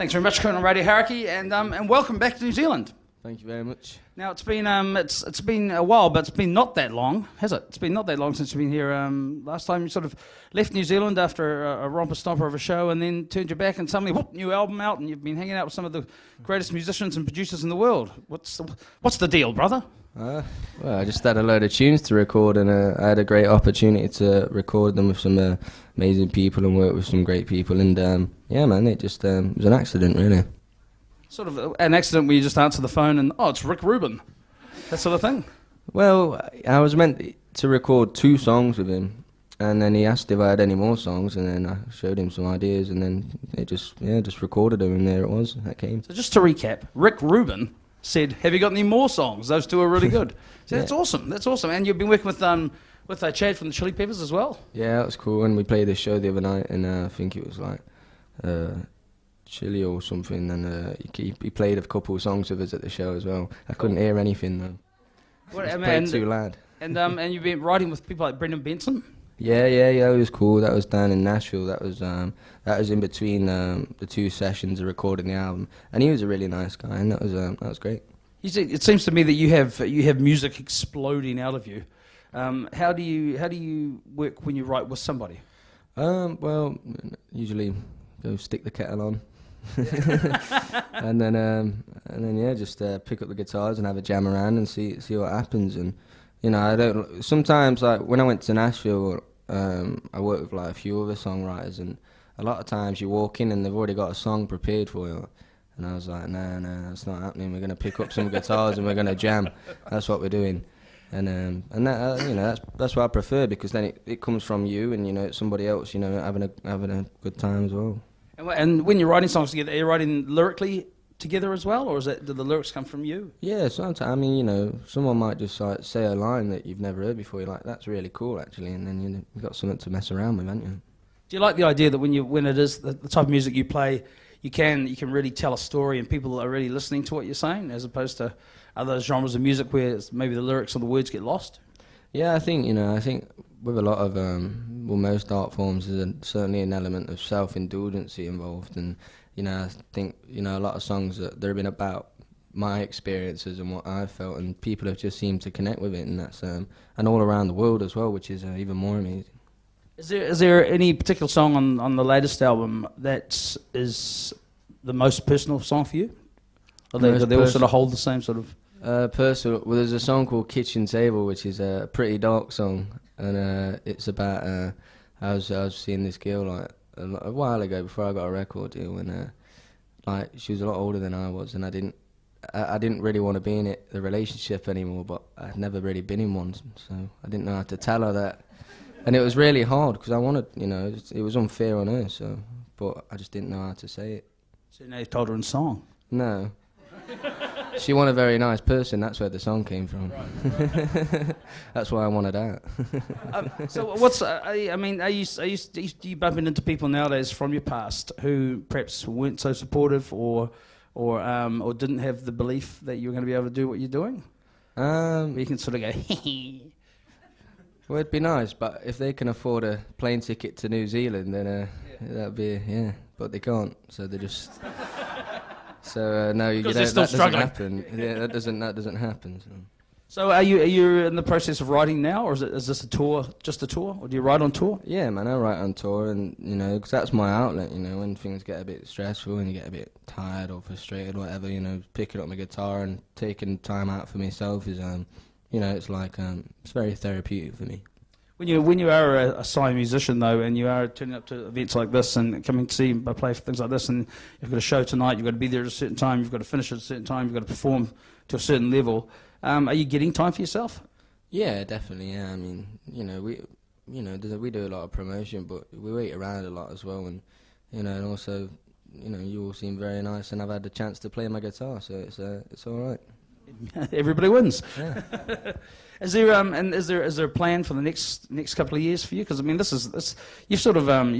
Thanks very much for coming on Radio Hauraki, and welcome back to New Zealand. Thank you very much. Now it's been it's been a while, but it's been not that long, has it? It's been not that long since you've been here. Last time you sort of left New Zealand after a romper stomper of a show, and then turned your back, and suddenly, whoop, new album out, and you've been hanging out with some of the greatest musicians and producers in the world. What's the deal, brother? Well, I just had a load of tunes to record, and I had a great opportunity to record them with some amazing people and work with some great people. And yeah, man, it just was an accident, really. Sort of an accident where you just answer the phone and, oh, it's Rick Rubin, that sort of thing. Well, I was meant to record 2 songs with him, and then he asked if I had any more songs, and then I showed him some ideas, and then they just recorded them, and there it was. That came. So just to recap, Rick Rubin said, "Have you got any more songs? Those 2 are really good." So yeah. That's awesome. That's awesome. And you've been working with Chad from the Chili Peppers as well. Yeah, that was cool. And we played this show the other night, and I think it was like Chili or something, and he played a couple of songs with us at the show as well. I couldn't hear anything though. It played too loud. And you've been writing with people like Brendan Benson? Yeah, it was cool. That was down in Nashville. That was in between the 2 sessions of recording the album, and he was a really nice guy, and that was great. It seems to me that you have music exploding out of you. How do you work when you write with somebody? Well, usually go stick the kettle on. and then yeah, just pick up the guitars and have a jam around and see what happens. And you know, sometimes, like when I went to Nashville, I worked with like a few other songwriters, and a lot of times you walk in and they've already got a song prepared for you, and I was like, no, that's not happening. We're gonna pick up some guitars and we're gonna jam. That's what we're doing. And that, you know, that's what I prefer, because then it comes from you, and you know, it's somebody else, you know, having a good time as well. And when you're writing songs together, are you writing lyrically together as well, or do the lyrics come from you? Yeah, sometimes. I mean, you know, someone might just like say a line that you've never heard before. You're like, that's really cool, actually, and then you've got something to mess around with, haven't you? Do you like the idea that when it is the type of music you play, you can really tell a story, and people are really listening to what you're saying, as opposed to other genres of music where maybe the lyrics or the words get lost? Yeah, I think with a lot of most art forms, there's certainly an element of self-indulgency involved, and you know, I think, you know, a lot of songs that they've been about my experiences and what I've felt, and people have just seemed to connect with it, and that's and all around the world as well, which is even more amazing. Is there any particular song on the latest album that is the most personal song for you? Or do they all sort of hold the same sort of? Personal. Well, there's a song called Kitchen Table, which is a pretty dark song, and it's about I was seeing this girl like a while ago before I got a record deal, and like she was a lot older than I was, and I didn't really want to be in the relationship anymore, but I'd never really been in one, so I didn't know how to tell her that, and it was really hard because I wanted, you know, it was unfair on her, so, but I just didn't know how to say it. So now you told her in song? No. She wasn't a very nice person. That's where the song came from. Right. That's why I wanted out. So what's I mean, are you bumping into people nowadays from your past who perhaps weren't so supportive, or didn't have the belief that you were going to be able to do what you're doing? You can sort of go. Well, it'd be nice, but if they can afford a plane ticket to New Zealand, then that'd be But they can't, so they just. So no, that doesn't happen. Yeah, that doesn't happen. So are you in the process of writing now, or is this a tour, just a tour, or do you write on tour? Yeah, man, I write on tour, and you know, because that's my outlet. You know, when things get a bit stressful and you get a bit tired or frustrated, or whatever, you know, picking up my guitar and taking time out for myself is, you know, it's like it's very therapeutic for me. When you are a signed musician, though, and you are turning up to events like this and coming to see play for things like this, and you've got a show tonight, you've got to be there at a certain time, you've got to finish at a certain time, you've got to perform to a certain level. Are you getting time for yourself? Yeah, definitely. Yeah, I mean, you know, we do a lot of promotion, but we wait around a lot as well, and you know, and also, you know, you all seem very nice, and I've had the chance to play my guitar, so it's all right. Everybody wins. Yeah. Is there a plan for the next couple of years for you? Because I mean, you've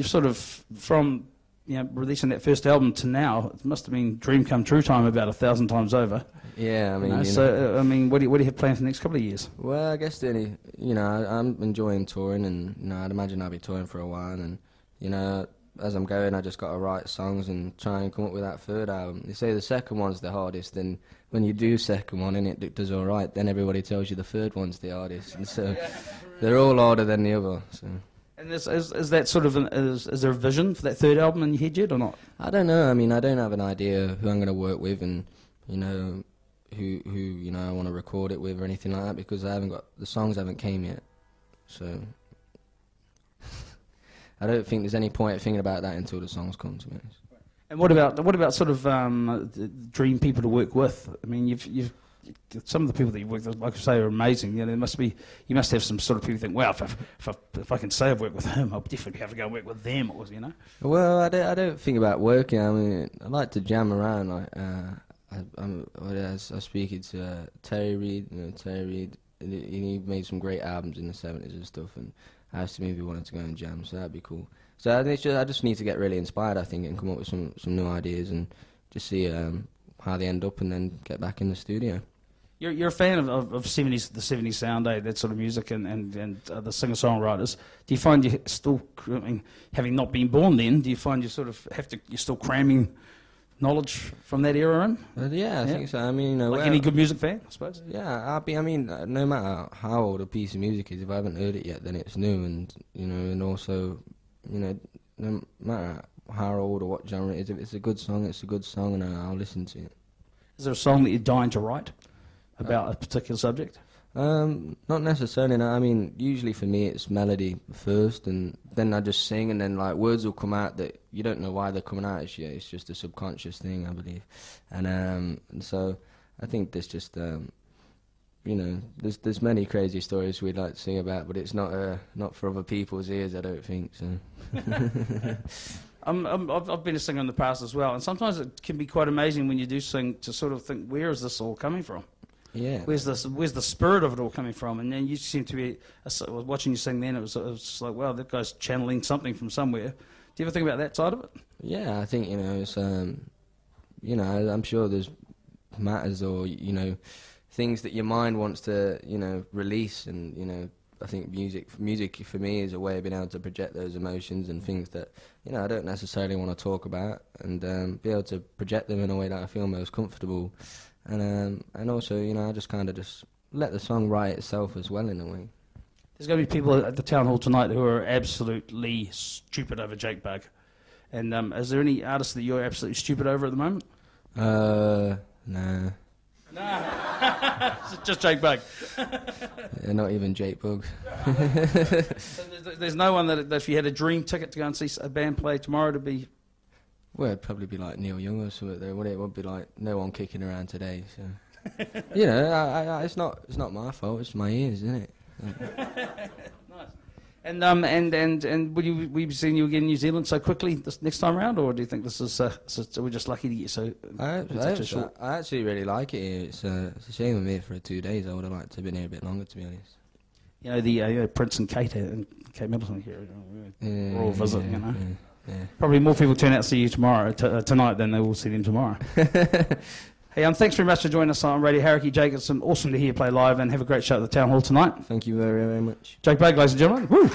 sort of from, you know, releasing that first album to now, it must have been dream come true time about 1,000 times over. Yeah, I mean, so I mean, what do you have planned for the next couple of years? Well, I guess I'm enjoying touring, and you know, I'd imagine I'll be touring for a while, and you know, as I'm going, I just got to write songs and try and come up with that third album. They say the second one's the hardest, and when you do second one and it does all right, then everybody tells you the third one's the hardest, and so they're all harder than the other. So. And is that sort of is there a vision for that third album in your head yet or not? I don't know. I mean, I don't have an idea who I'm going to work with, and you know, who you know I want to record it with or anything like that, because the songs haven't came yet. So I don't think there's any point thinking about that until the songs come, to be honest. And what about sort of dream people to work with? I mean, you've some of the people that you work with, like I say, are amazing. You know, you must have some sort of people who think, wow, if I can say I've worked with him, I'll definitely have to go and work with them, or you know. Well, I don't think about working. I mean, I like to jam around. Like, I was speaking to Terry Reid. You know, Terry Reid, he made some great albums in the 70s and stuff, and I asked him if he wanted to go and jam, so that'd be cool. So I just need to get really inspired, I think, and come up with some new ideas and just see how they end up, and then get back in the studio. You're a fan of the 70s sound, that sort of music, and the singer-songwriters. Do you find you still, I mean, having not been born then, do you find you sort of you're still cramming knowledge from that era in? Yeah, I think so. I mean, like any good music fan, I suppose. Yeah, I mean, no matter how old a piece of music is, if I haven't heard it yet, then it's new, and you know, and also, you know, no matter how old or what genre it is, if it's a good song, it's a good song, and I'll listen to it. Is there a song that you're dying to write about a particular subject? Not necessarily. No. I mean, usually for me it's melody first, and then I just sing, and then like words will come out that you don't know why they're coming out. It's just a subconscious thing, I believe. And so I think there's just you know, there's many crazy stories we'd like to sing about, but it's not for other people's ears, I don't think. So. I've been a singer in the past as well, and sometimes it can be quite amazing when you do sing to sort of think, where is this all coming from? Yeah. Where's the spirit of it all coming from? And then you seem to be watching you sing. Then it was just like, wow, that guy's channeling something from somewhere. Do you ever think about that side of it? Yeah, I think, you know, it's you know, I'm sure there's matters or, you know, things that your mind wants to, you know, release, and you know, I think music for me is a way of being able to project those emotions and things that, you know, I don't necessarily want to talk about, and be able to project them in a way that I feel most comfortable. And also, you know, I just kind of just let the song write itself as well, in a way. There's going to be people at the town hall tonight who are absolutely stupid over Jake Bugg. And is there any artists that you're absolutely stupid over at the moment? Nah. Just Jake Bugg. Yeah, not even Jake Bugg. So there's no one that if you had a dream ticket to go and see a band play tomorrow to be... Well, it'd probably be like Neil Young or something there, wouldn't it? It would be like no one kicking around today. So, you know, it's not my fault. It's my ears, isn't it? Nice. And will we be seeing you again in New Zealand so quickly this next time around, or do you think this is we're just lucky to get so? I actually really like it here. It's a shame I'm here for 2 days. I would have liked to have been here a bit longer, to be honest. You know, the Prince and Kate Middleton here. We're all visit, you know. Yeah. Probably more people turn out to see you tonight than they will see them tomorrow. Hey, thanks very much for joining us on Radio Hauraki, Jake. It's awesome to hear you play live, and have a great show at the Town Hall tonight. Thank you very, very much. Jake Bugg, ladies and gentlemen. Woo!